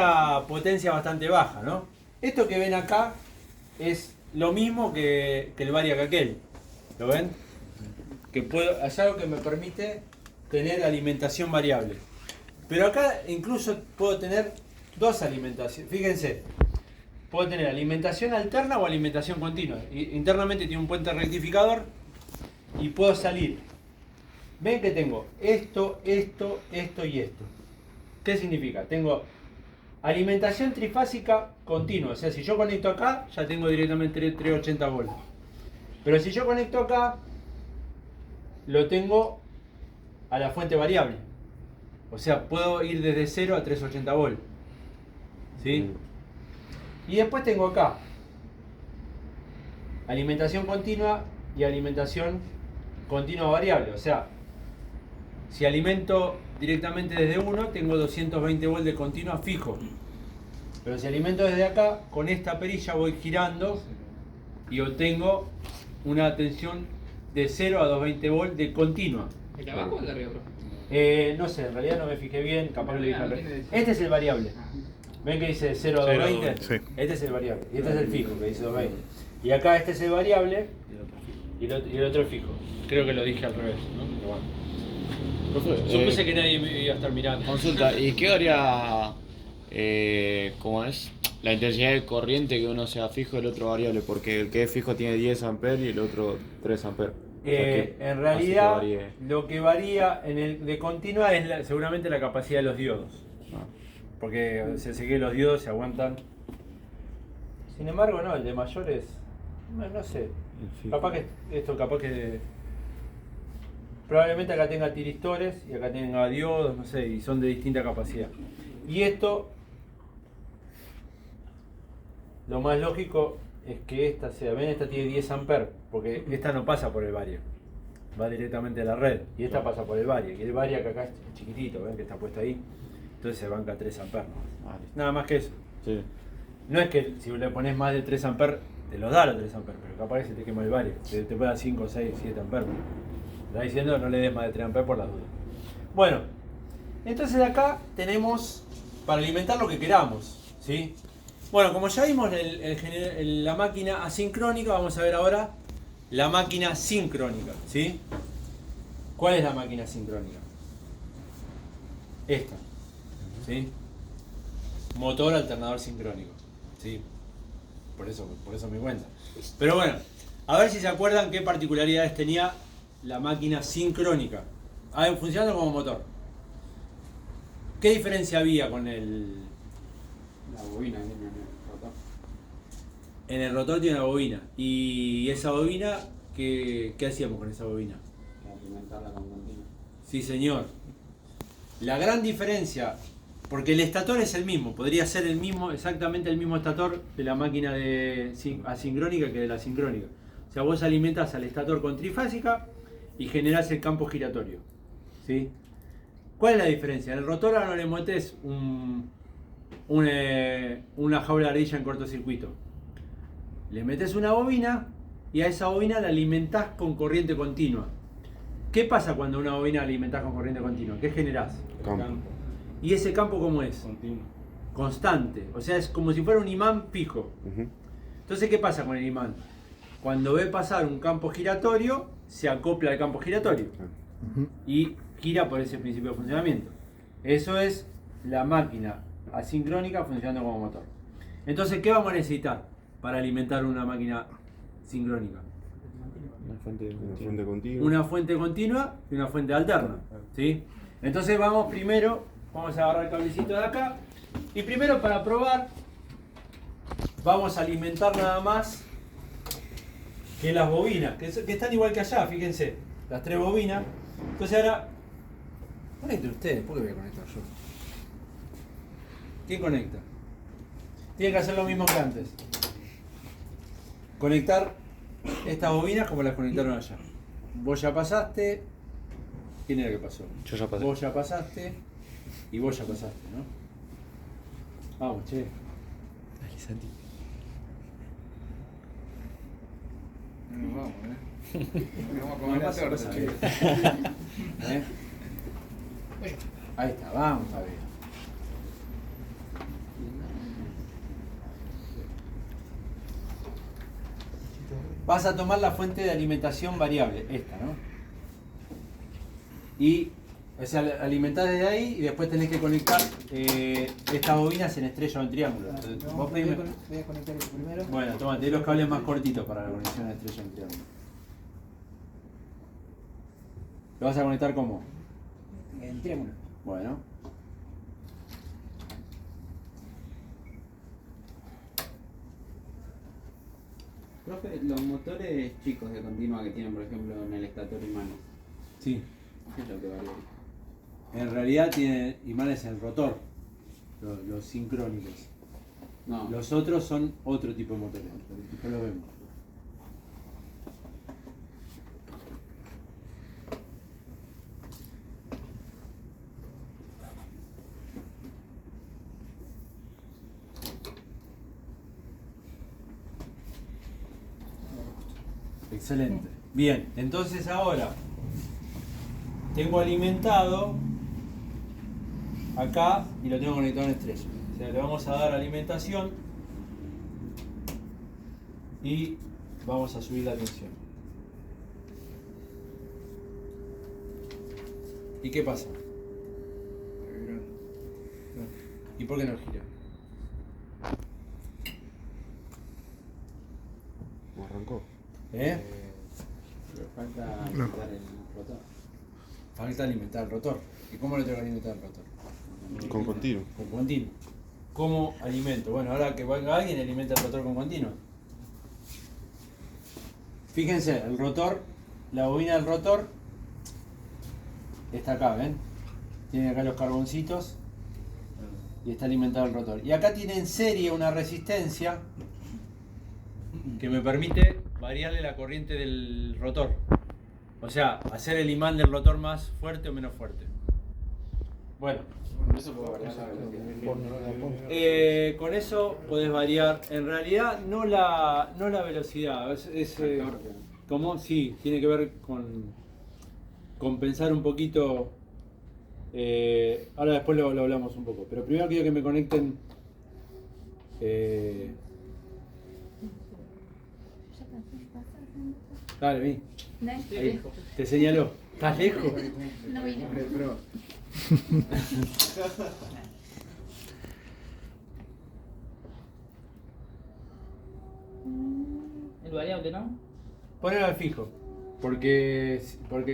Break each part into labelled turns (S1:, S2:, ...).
S1: una potencia bastante baja, ¿no? Esto que ven acá es lo mismo que el variac aquel. ¿Lo ven? Es algo que me permite tener alimentación variable. Pero acá incluso puedo tener dos alimentaciones. Fíjense, puedo tener alimentación alterna o alimentación continua. Internamente tiene un puente rectificador y puedo salir. Ven que tengo esto y esto. ¿Qué significa? Tengo alimentación trifásica continua. O sea, si yo conecto acá, ya tengo directamente 380 volts. Pero si yo conecto acá, lo tengo a la fuente variable. O sea, puedo ir desde 0 a 380 volts. ¿Sí? Y después tengo acá alimentación continua y alimentación continua variable. O sea, si alimento directamente desde 1, tengo 220 volts de continua fijo. Pero si alimento desde acá, con esta perilla voy girando y obtengo una tensión de 0 a 220 volts de continua.
S2: ¿El de abajo o el de arriba, bro?
S1: No sé, en realidad no me fijé bien, capaz que le dije al revés. Este es el variable. ¿Ven que dice 0 a 220?
S3: Sí.
S1: Este es el variable. Y este es el fijo, que dice 220. Y acá este es el variable y el otro es fijo. Creo que lo dije al revés, ¿no? Pero bueno. Supuse que nadie me iba a estar mirando.
S3: Consulta, ¿y qué haría, cómo es, la intensidad de corriente que uno sea fijo y el otro variable? Porque el que es fijo tiene 10 amperes y el otro 3 amperes.
S1: En realidad, lo que varía en el de continua es seguramente la capacidad de los diodos. Porque se sé que los diodos se aguantan. Sin embargo, no, el de mayor es. No sé. Capaz que esto, probablemente acá tenga tiristores y acá tenga diodos, no sé, y son de distinta capacidad. Y esto, lo más lógico es que esta sea, ven, esta tiene 10 amperes, porque esta no pasa por el variac, va directamente a la red, y esta pasa por el variac, y el variac acá es chiquitito, ven que está puesto ahí, entonces se banca 3 amperes, nada más que eso.
S3: Sí.
S1: No es que si le pones más de 3 amperes, te los da los 3 amperes, pero capaz que se te quema el variac, te puede dar 5, 6, 7 amperes. Está diciendo no le des más de 3 amperes por la duda. Bueno, entonces acá tenemos para alimentar lo que queramos, ¿sí? Bueno, como ya vimos la máquina asincrónica, vamos a ver ahora la máquina sincrónica, ¿sí? ¿Cuál es la máquina sincrónica? Esta, ¿sí? Motor alternador sincrónico, ¿sí? Por eso me cuenta. Pero bueno, a ver si se acuerdan qué particularidades tenía la máquina sincrónica. Funcionando como motor. ¿Qué diferencia había con el...
S2: La bobina en el rotor.
S1: En el rotor tiene una bobina. ¿Y esa bobina, qué hacíamos con esa bobina?
S2: Alimentarla con continua.
S1: Sí, señor. La gran diferencia, porque el estator es el mismo, podría ser el mismo, exactamente el mismo estator de la máquina de asincrónica que de la sincrónica. O sea, vos alimentás al estator con trifásica y generás el campo giratorio, ¿sí? ¿Cuál es la diferencia? En el rotor ahora no le metés una jaula de ardilla en cortocircuito. Le metes una bobina y a esa bobina la alimentás con corriente continua. ¿Qué pasa cuando una bobina la alimentás con corriente continua? ¿Qué generás?
S3: Campo.
S1: ¿Y ese campo cómo es?
S2: Continuo.
S1: Constante. O sea, es como si fuera un imán fijo. Entonces, ¿qué pasa con el imán? Cuando ve pasar un campo giratorio, se acopla al campo giratorio y gira por ese principio de funcionamiento. Eso es la máquina asincrónica funcionando como motor. Entonces, ¿qué vamos a necesitar para alimentar una máquina sincrónica?
S3: Una fuente continua.
S1: Una fuente continua y una fuente alterna, ¿sí? Entonces vamos a agarrar el cablecito de acá y primero para probar vamos a alimentar nada más que las bobinas, que están igual que allá, fíjense, las 3 bobinas. Entonces ahora, conecten ustedes, ¿por qué voy a conectar yo? ¿Quién conecta? Tienen que hacer lo mismo que antes. Conectar estas bobinas como las conectaron allá. Vos ya pasaste. ¿Quién era que pasó?
S3: Yo ya pasé.
S1: Vos ya pasaste y vos ya pasaste, ¿no? Vamos, che.
S3: Dale, Santi.
S2: No nos vamos, Vamos a
S1: No
S2: comer la
S1: pasa
S2: torta,
S1: nada.
S2: che.
S1: ¿Eh? Ahí está, vamos a ver. vas a tomar la fuente de alimentación variable, esta, ¿no? Y, o sea, alimentás desde ahí y después tenés que conectar estas bobinas en estrella o en triángulo. Entonces, vos
S4: Voy
S1: primero.
S4: a conectar eso primero.
S1: Bueno, toma, te doy los cables más cortitos para la conexión de estrella o en triángulo. ¿Lo vas a conectar cómo?
S4: En triángulo.
S1: Bueno.
S2: Profe, los motores chicos de continua que tienen, por ejemplo, en el estator imanes,
S1: Sí.
S2: ¿qué es lo que varía?
S1: En realidad tiene imanes en el rotor, los sincrónicos.
S2: No,
S1: Los otros son otro tipo de motores, después lo vemos. Excelente. Bien, entonces ahora tengo alimentado acá y lo tengo conectado en estrella. O sea, le vamos a dar alimentación y vamos a subir la tensión. ¿Y qué pasa? ¿Y por qué no gira?
S3: Arrancó.
S1: ¿Eh?
S2: pero falta alimentar el rotor.
S1: Falta alimentar el rotor. ¿Y cómo lo tengo que alimentar el rotor?
S3: Con continuo.
S1: Con continuo. ¿Cómo alimento? Bueno, ahora que venga alguien alimenta el rotor con continuo. Fíjense, el rotor, la bobina del rotor está acá, ¿ven? Tiene acá los carboncitos y está alimentado el rotor. Y acá tiene en serie una resistencia que me permite variarle la corriente del rotor. O sea, hacer el imán del rotor más fuerte o menos fuerte. Bueno,
S2: Eso puedo variar la velocidad.
S1: con eso podés variar, en realidad no la velocidad, ¿cómo? Sí, tiene que ver con pensar un poquito, ahora después lo hablamos un poco, pero primero quiero que me conecten, dale, vení, ahí, te señaló, ¿estás lejos?
S5: No vino.
S4: El variable, ¿no?
S1: Ponelo al fijo, porque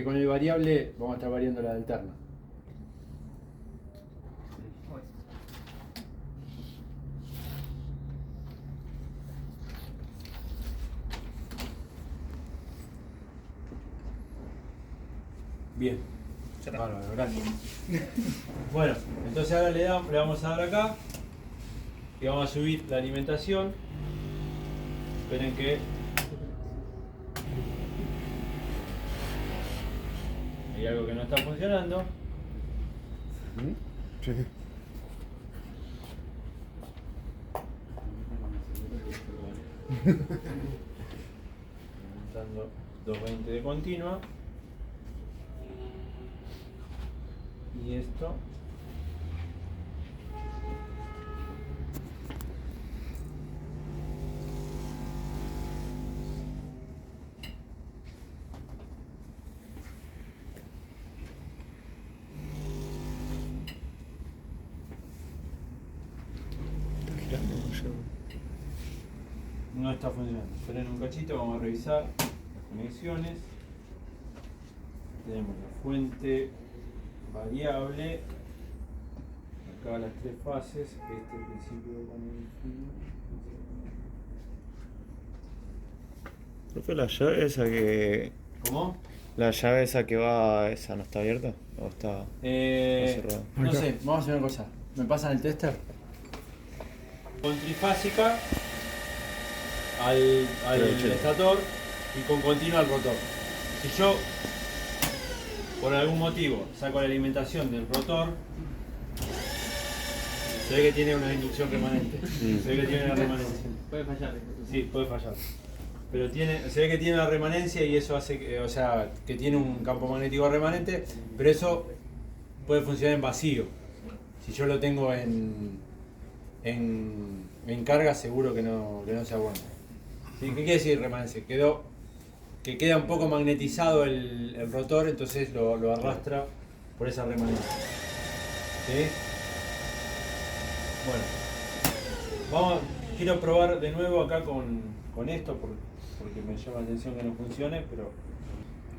S1: con el variable vamos a estar variando la alterna. Bien. Bárbaro, gracias. Bueno, entonces ahora le vamos a dar acá y vamos a subir la alimentación. Esperen que hay algo que no está funcionando.
S3: Sí.
S1: Dando 220 de continua. Y esto. No está funcionando. Esperen un cachito, vamos a revisar las conexiones. Tenemos la fuente variable. Acá las tres fases. Este principio con el fin.
S3: Profe, la llave esa que.
S1: ¿Cómo?
S3: La llave esa que va, ¿esa no está abierta? ¿O está cerrada?
S1: No sé, vamos a hacer una cosa. ¿Me pasan el tester? Con trifásica al estator y con continua al rotor. Si yo por algún motivo saco la alimentación del rotor, se ve que tiene una inducción remanente. Se ve que tiene una remanencia.
S2: Puede fallar.
S1: Sí, puede fallar. Pero se ve que tiene una remanencia y eso hace que, o sea, que tiene un campo magnético remanente, pero eso puede funcionar en vacío. Si yo lo tengo en carga, seguro que no se aguanta. ¿Sí? ¿Qué quiere decir remanece? Que queda un poco magnetizado el rotor, entonces lo arrastra por esa remanencia. ¿Sí? Bueno, quiero probar de nuevo acá con esto porque me llama la atención que no funcione, pero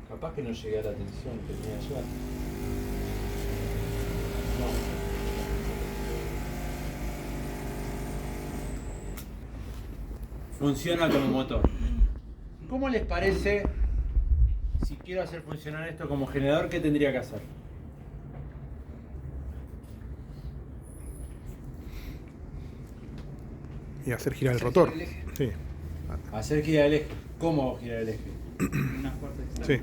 S1: capaz que no llegué a la atención que tenía que llegar. No. Funciona como motor. ¿Cómo les parece si quiero hacer funcionar esto como generador? ¿Qué tendría que hacer?
S5: Y hacer girar el rotor. Sí.
S1: Hacer girar el eje. ¿Cómo hago girar el eje?
S2: Una fuerza externa.
S5: Sí,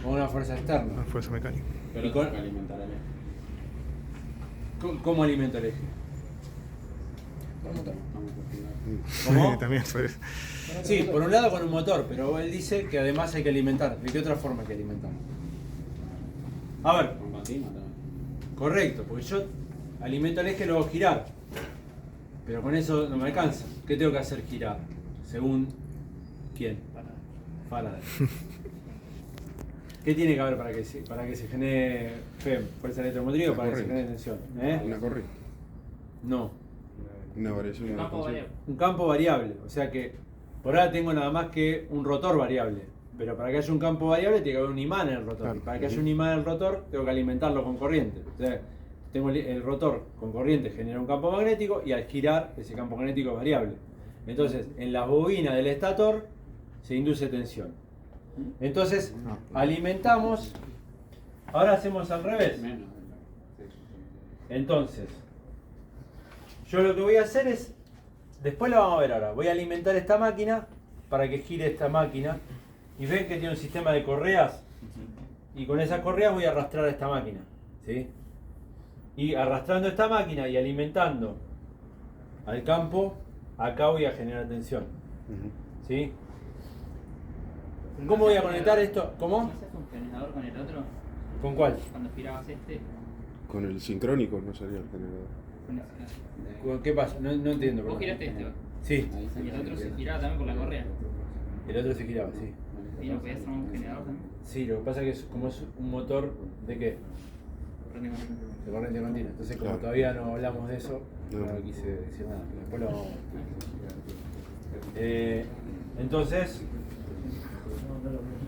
S1: Con una fuerza externa.
S5: una fuerza mecánica.
S2: Pero
S1: ¿Y con-
S2: tengo que alimentar el eje.
S1: ¿Cómo alimento el eje?
S4: Con un motor.
S2: Vamos a continuar.
S1: ¿Cómo?
S5: También pues,
S1: Sí, por un lado con un motor, pero él dice que además hay que alimentar. ¿De qué otra forma hay que alimentar? A ver,
S2: Con continuo también.
S1: correcto, porque yo alimento el eje y lo hago girar. Pero con eso no me alcanza. ¿Qué tengo que hacer girar? Según ¿quién? Faraday. ¿Qué tiene que haber para que se genere FEM, fuerza electromotriz, o
S6: La
S1: para que se
S6: corriente.
S1: genere tensión? ¿Eh?
S6: Una corriente.
S1: No.
S6: Una variación de la
S4: Campo
S6: tensión.
S4: variable.
S1: Un campo variable. O sea que por ahora tengo nada más que un rotor variable. Pero para que haya un campo variable tiene que haber un imán en el rotor.
S5: Claro.
S1: Y para que haya un imán en el rotor tengo que alimentarlo con corriente. O sea, tengo el rotor con corriente genera un campo magnético y al girar ese campo magnético es variable. Entonces en las bobinas del estator se induce tensión. Entonces alimentamos. Ahora hacemos al revés.
S2: Menos. Sí.
S1: Entonces, yo lo que voy a hacer es, después lo vamos a ver ahora, voy a alimentar esta máquina para que gire esta máquina y ven que tiene un sistema de correas y con esas correas voy a arrastrar a esta máquina, ¿sí? Y arrastrando esta máquina y alimentando al campo, acá voy a generar tensión,
S6: Ujú.
S1: ¿sí? ¿Cómo voy a conectar esto? ¿Cómo?
S4: ¿No haces un generador con el otro?
S1: ¿Con cuál?
S4: Cuando girabas este.
S6: Con el sincrónico no sería el generador.
S4: Con ese.
S1: ¿Qué pasa? No entiendo.
S4: Vos
S1: perdón.
S4: giraste este.
S1: Sí,
S2: Ahí
S4: Y el otro se giraba también por la correa.
S1: el otro se giraba, sí.
S4: ¿Y no podías hacer un generador también?
S1: Sí, lo que pasa es que como es un motor de qué?
S4: Corriente continua.
S1: De corriente continua. Entonces como
S6: Claro.
S1: todavía no hablamos de eso,
S6: No.
S1: no quise decir nada, pero después lo vamos a ver. Entonces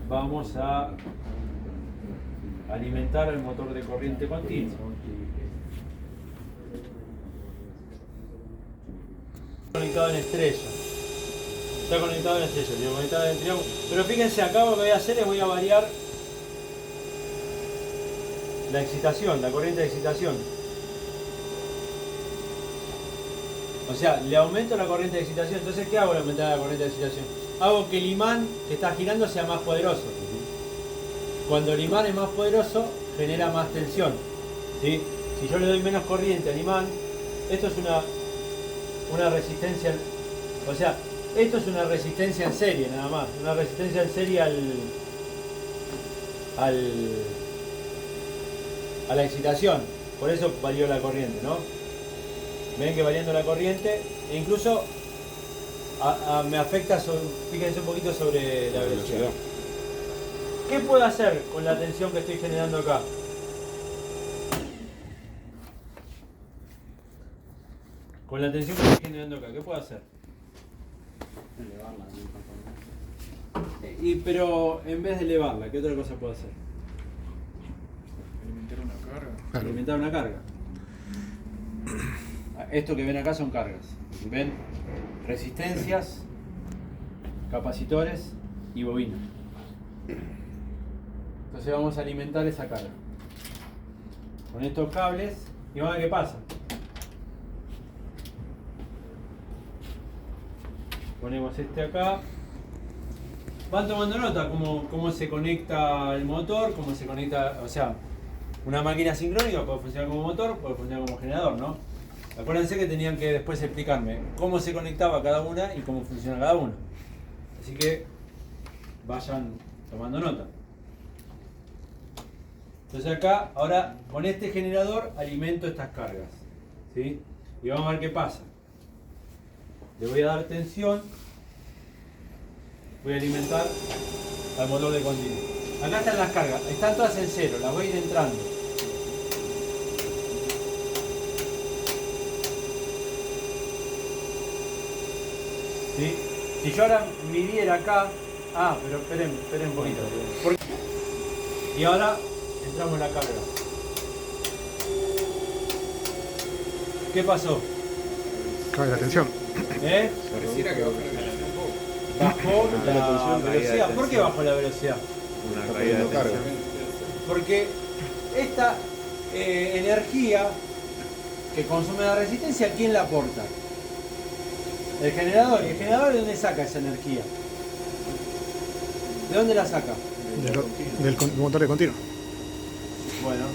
S1: vamos a alimentar el motor de corriente continua. Conectado en estrella. Está conectado en estrella, tiene conectado en el triángulo. Pero fíjense, acá lo que voy a hacer es voy a variar la excitación, la corriente de excitación. O sea, le aumento la corriente de excitación. Entonces, ¿qué hago al aumentar la corriente de excitación? Hago que el imán que está girando sea más poderoso. Cuando el imán es más poderoso, genera más tensión. ¿Sí? Si yo le doy menos corriente al imán, esto es una resistencia. O sea, esto es una resistencia en serie, nada más. Una resistencia en serie a la excitación. Por eso varió la corriente, ¿no? Ven que variando la corriente, e incluso me afecta, fíjense un poquito sobre la velocidad. ¿Qué puedo hacer con la tensión que estoy generando acá? Con la tensión que estoy generando acá, ¿qué puedo hacer?
S2: Elevarla en un campo.
S1: Pero en vez de elevarla, ¿qué otra cosa puedo hacer?
S3: Alimentar una carga.
S5: claro.
S1: Alimentar una carga. Esto que ven acá son cargas. ¿Ven? Resistencias, capacitores y bobinas. Entonces vamos a alimentar esa carga con estos cables y vamos a ver qué pasa. Ponemos este acá. Van tomando nota cómo se conecta el motor, cómo se conecta, o sea, una máquina sincrónica puede funcionar como motor, puede funcionar como generador, ¿no? Acuérdense que tenían que después explicarme cómo se conectaba cada una y cómo funciona cada una. Así que vayan tomando nota. Entonces acá, ahora con este generador alimento estas cargas, ¿sí? Y vamos a ver qué pasa. Le voy a dar tensión voy a alimentar al motor de continuo. Acá están las cargas, están todas en cero, las voy a ir entrando. ¿Sí? Si yo ahora midiera acá, pero esperen un poquito. Y ahora entramos en la carga. ¿Qué pasó?
S5: Cabe la tensión.
S2: Pareciera que baja la tensión un poco.
S1: Bajó la velocidad. ¿Por qué bajó la velocidad?
S6: Está perdiendo carga.
S1: Porque esta energía que consume la resistencia, ¿quién la aporta? El generador. ¿Y el generador de dónde saca esa energía? ¿De dónde la saca?
S5: Del motor de continuo.
S1: Bueno,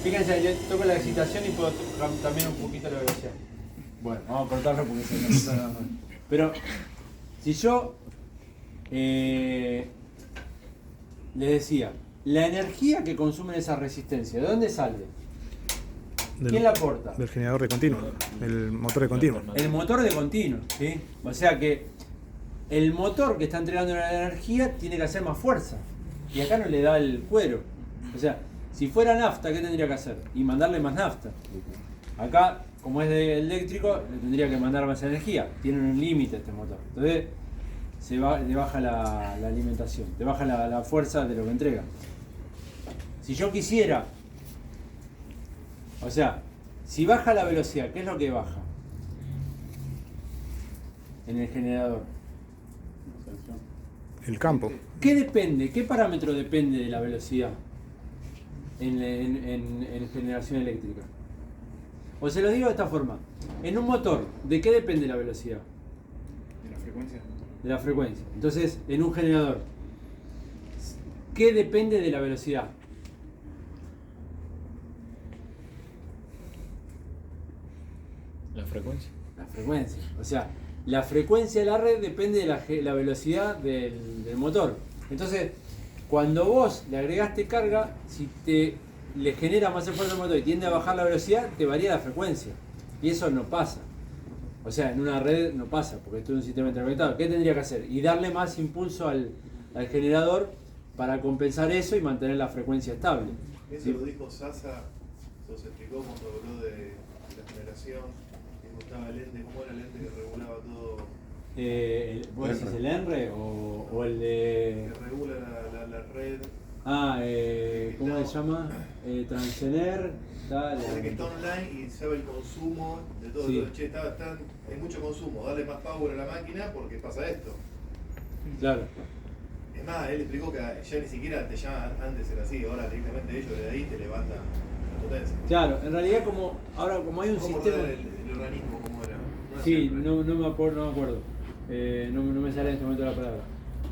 S1: fíjense, yo toco la excitación y puedo tocar también un poquito la velocidad. Bueno, vamos a cortarlo porque se nos está dando. Pero si yo les decía, la energía que consume esa resistencia, ¿de dónde sale? ¿Quién la aporta?
S5: Del generador de continuo. El motor de continuo.
S1: El motor de continuo, ¿sí? O sea que el motor que está entregando la energía tiene que hacer más fuerza. Y acá no le da el cuero. O sea, si fuera nafta, ¿qué tendría que hacer? Y mandarle más nafta. Acá, como es de eléctrico, le tendría que mandar más energía. Tiene un límite este motor. Entonces, le baja la alimentación, le baja la fuerza de lo que entrega. Si yo quisiera, o sea, si baja la velocidad, ¿qué es lo que baja en el generador?
S5: El campo.
S1: ¿Qué depende? ¿Qué parámetro depende de la velocidad en generación eléctrica? O se lo digo de esta forma. En un motor, ¿de qué depende la velocidad?
S4: De la frecuencia.
S1: De la frecuencia. Entonces, en un generador, ¿qué depende de la velocidad?
S3: La frecuencia.
S1: La frecuencia. O sea, la frecuencia de la red depende de la velocidad del motor. Entonces, cuando vos le agregaste carga, si le genera más esfuerzo al motor y tiende a bajar la velocidad, te varía la frecuencia. Y eso no pasa. O sea, en una red no pasa, porque esto es un sistema interconectado. ¿Qué tendría que hacer? Y darle más impulso al generador para compensar eso y mantener la frecuencia estable.
S7: Eso
S1: ¿Sí?
S7: lo dijo Sasa, eso se explicó cuando habló de la generación, que gustaba el ente, cómo era el ente que regulaba todo,
S1: ¿Vos decís el ENRE o el de...?
S7: que regula la red.
S1: ¿Cómo se llama? Transener.
S7: Desde que está online y sabe el consumo de todo.
S1: Sí.
S7: Che, hay mucho consumo, dale más power a la máquina porque pasa esto.
S1: Claro.
S7: Es más, él explicó que ya ni siquiera te llaman, antes era así, ahora directamente ellos de ahí te levantan la potencia.
S1: Claro, en realidad ahora como hay un
S7: ¿Cómo
S1: sistema...
S7: acordar el organismo cómo era? No
S1: Sí,
S7: sé.
S1: no me acuerdo. No me sale en este momento la palabra.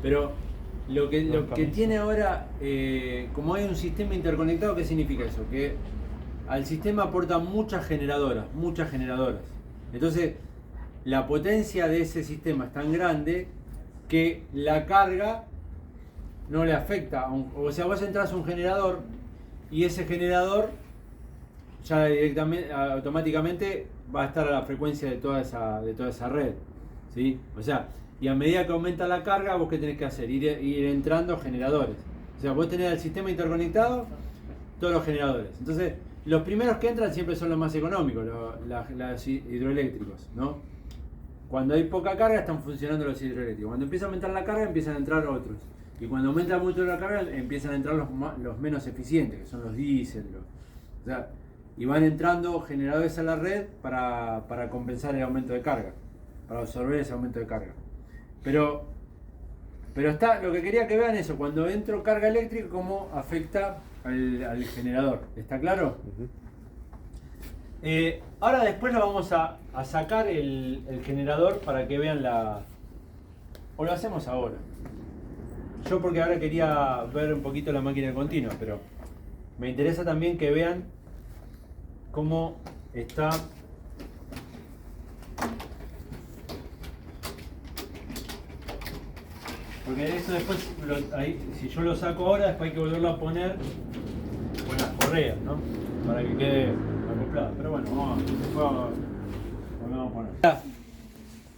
S1: Pero lo que tiene ahora, como hay un sistema interconectado, ¿qué significa eso? Que al sistema aportan muchas generadoras. Entonces, la potencia de ese sistema es tan grande que la carga no le afecta. O sea, vos entras a un generador y ese generador ya directamente, automáticamente va a estar a la frecuencia de toda esa red, ¿sí? O sea, y a medida que aumenta la carga, vos qué tenés que hacer, ir entrando generadores. O sea, vos tenés el sistema interconectado, todos los generadores. Entonces, los primeros que entran siempre son los más económicos, los hidroeléctricos, ¿no? Cuando hay poca carga están funcionando los hidroeléctricos. Cuando empieza a aumentar la carga empiezan a entrar otros. Y cuando aumenta mucho la carga empiezan a entrar los menos eficientes, que son los diésel. O sea, y van entrando generadores a la red para compensar el aumento de carga, para absorber ese aumento de carga. Pero está, lo que quería que vean eso, cuando entro carga eléctrica, cómo afecta al generador. ¿Está claro? Ahora después lo vamos a sacar el generador para que vean o lo hacemos ahora. Yo porque ahora quería ver un poquito la máquina continua, pero me interesa también que vean cómo está porque esto después si yo lo saco ahora después hay que volverlo a poner con las correas, ¿no? Para que quede acoplado, pero bueno, después volvemos a poner.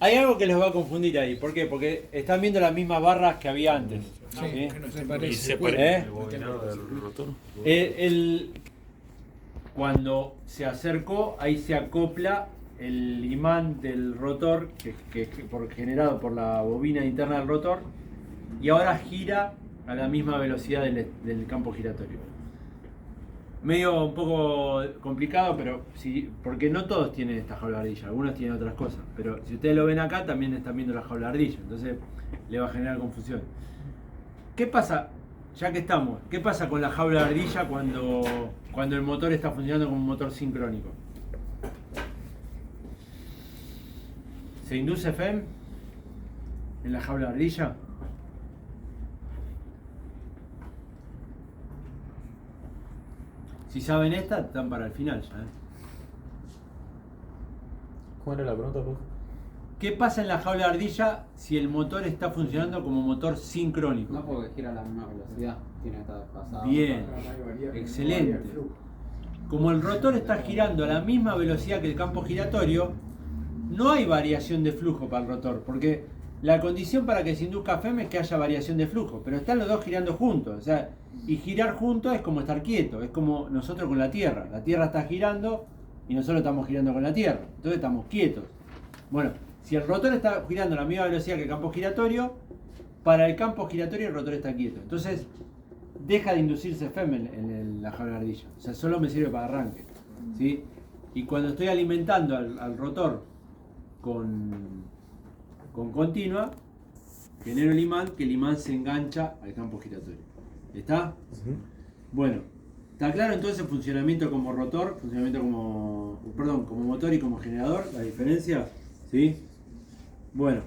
S1: Hay algo que los va a confundir ahí. ¿Por qué? Porque están viendo las mismas barras que había antes. ¿sí?
S4: Que no se parece.
S3: Y se
S1: ¿Eh?
S3: parece el bobinado del rotor.
S1: Cuando se acercó, ahí se acopla el imán del rotor, generado por la bobina interna del rotor, y ahora gira a la misma velocidad del campo giratorio. Medio un poco complicado, pero sí, porque no todos tienen esta jaula de ardilla, algunos tienen otras cosas, pero si ustedes lo ven acá también están viendo la jaula de ardilla, entonces le va a generar confusión. ¿Qué pasa, ya que estamos, qué pasa con la jaula de ardilla cuando el motor está funcionando como un motor sincrónico? ¿Se induce FEM en la jaula de ardilla? Si saben esta, están para el final ya.
S3: ¿Cuál era la pregunta, pues?
S1: ¿Qué pasa en la jaula de ardilla si el motor está funcionando como motor sincrónico?
S2: No porque gira a la misma velocidad, tiene que estar desfasado.
S1: Bien, excelente. Como el rotor está girando a la misma velocidad que el campo giratorio, no hay variación de flujo para el rotor, porque la condición para que se induzca FEM es que haya variación de flujo, pero están los dos girando juntos, o sea, y girar juntos es como estar quieto, es como nosotros con la Tierra está girando y nosotros estamos girando con la Tierra, entonces estamos quietos. Bueno, si el rotor está girando a la misma velocidad que el campo giratorio, para el campo giratorio el rotor está quieto, entonces deja de inducirse FEM en la jaula de ardilla, o sea, solo me sirve para arranque, ¿sí? Y cuando estoy alimentando al rotor con continua, genero el imán, que el imán se engancha al campo giratorio. ¿Está? Bueno, ¿está claro entonces funcionamiento como rotor, funcionamiento como motor y como generador? ¿La diferencia? ¿Sí? Bueno.